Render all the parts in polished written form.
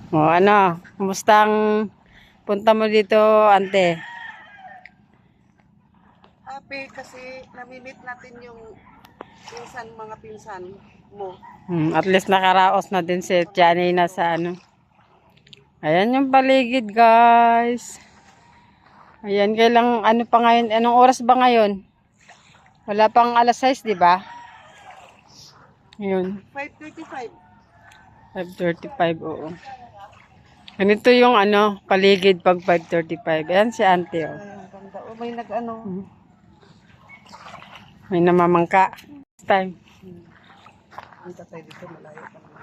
O ano, kumustang punta mo dito, ante? Happy kasi namimit natin yung mga pinsan mo. At least nakaraos na din si Tianay na sa ano. Ayan yung paligid, guys. Ayan, kailang ano pa ngayon? Anong oras ba ngayon? Wala pang alas 6, di ba? Ayun, 5:35. 5:35, oo. Ganito yung ano, paligid pag 5:35. Ayan si auntie, oh. Ay, ang ganda. O, may nag-ano. May namamangka. This time. Punta tayo dito, malayo pa naman.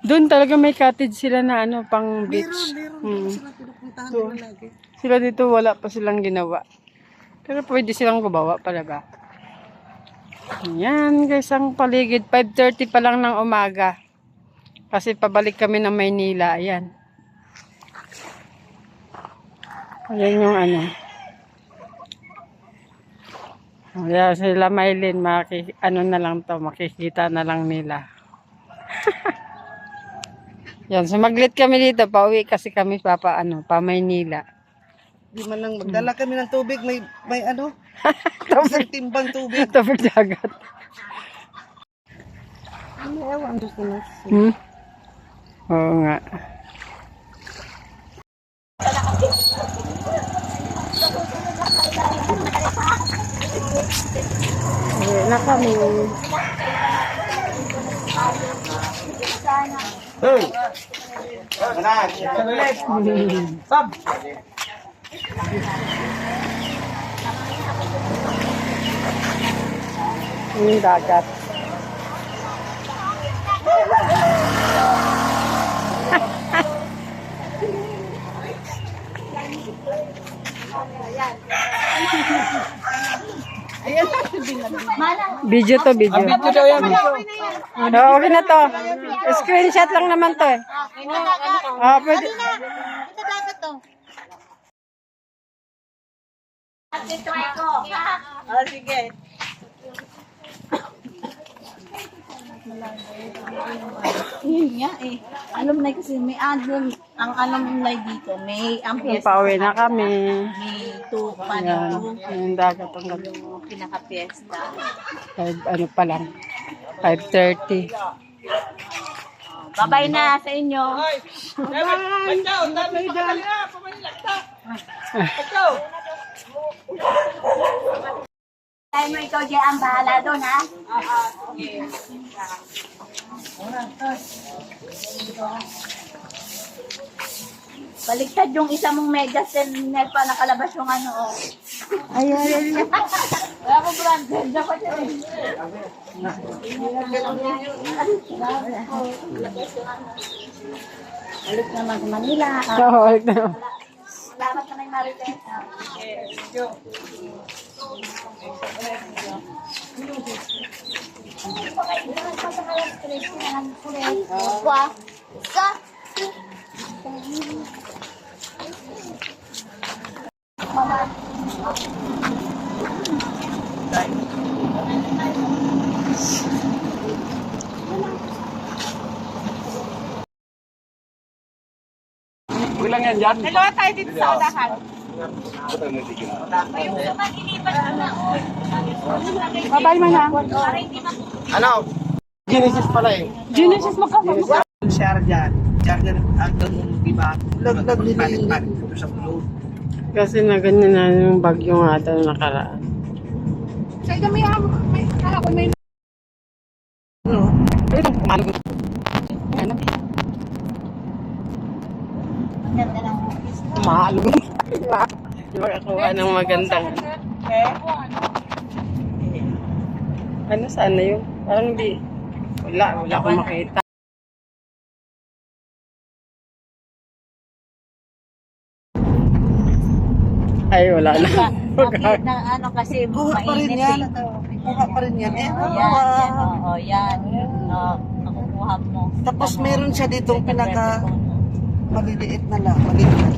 Doon talaga may cottage sila na ano, pang beach. Meron silang pinupuntahan So, nila lagi. sila dito wala pa silang ginawa. Pero pwede silang gumawa pala ba? Ayan guys, ang paligid. 5:30 pa lang ng umaga. Kasi pabalik kami ng Maynila. Ayan. Ayan yung ano. Ayan sila Maylin. Ano na lang to. Makikita na lang nila. Yan. Sumaglit kami dito. Pauwi kasi kami pa Maynila. Di man lang magdala kami ng tubig. May ano? Isang timbang tubig. Tubig dagat. Ano ewan gusto na. Oo nga. Ayan na kami. Hey! Sab! Yung dagat. Video to, video. Video daw yan. Okay na to. Screenshot lang naman to eh. Pwede. Ito dapat to. Try ko. Oh, sige. Yun nga eh. Alumni kasi may ang alumni dito. May ampiesta. Pauwi na kami. May Ayan. Yung dagat ang gabi. pinaka-fiesta. Ano pa lang. 5:30. Babay na sa inyo. Tayo mo ikaw dyan ang bahala doon ha. Baliktad yung isa mong medyas net pa nakalabas yung ano oh. Ayun. Wala ko branded. Dapat yun. Balik naman sa Manila. Oo, ulit na. Salamat na may Marites. Bilang yan dyan. Hello tayo dito sa unahan. Babay mo na. Ano? Genesis pala eh. Genesis magkapag. Share dyan. Share dyan. Ang diba? Laglag nila yun. Ito sa blue. Kasi na ganyan na yung bagyo nga ata na nakaraan. Sa kami may kahapon may Ito, ano? Ano? ganda ng Mahalo. Makakuha ng magandang. Ano sana yun? Parang di. Wala akong makita. Ay, wala na. Bakit na ano kasi Kuha pa rin mainit yan. eh. Kuha pa rin yan. Yan, yan, oo, yan. Nakukuha mo. Tapos meron siya ditong pinaka maliliit na lang. Maliliit.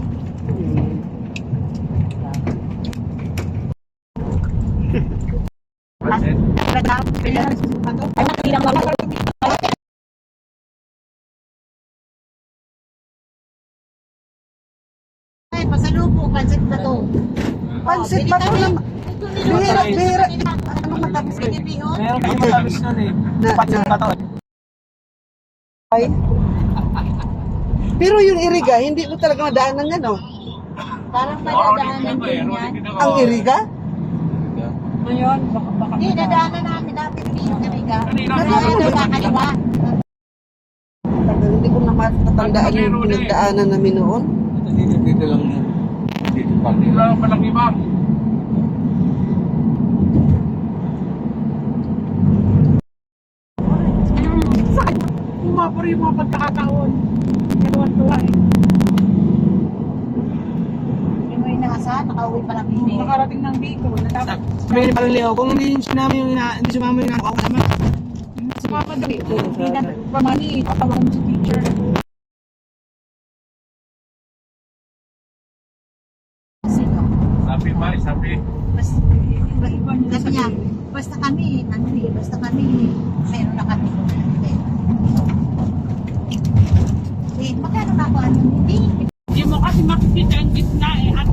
Ay, pansit na to. Pansit ba ito naman? Bihira. Anong matamis kayo? Meron kasi matamis nun eh. Pansin ka to. Ay. Pero yung iriga, hindi mo talaga madaanan yan, oh. Parang madadaanan din yan. Ang iriga? Hindi, nadaanan namin natin yung Iriga. Nadaanan sa kaliwa. Hindi ko na matatandaan yung pinagdaanan namin noon. Dito lang yan. Dito pa. Dito lang palang iba. Umapor yung mga pagkakataon. Tuwa eh. Yung may nasa, nakauwi pa lang din. Nakarating ng Bicol. Natapos. Sabi ni Paleo, kung hindi sumama yung ina, ako kasama. Sumama daw eh. Hindi na pamani. Tatawag mo si teacher. Sabi ba, sabi. Sabi niya, basta kami, meron na kami. Eh, magkano na ako? Hindi. Hindi mo kasi makikita ang gitna eh. At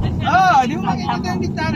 Di mo makikita yung gitna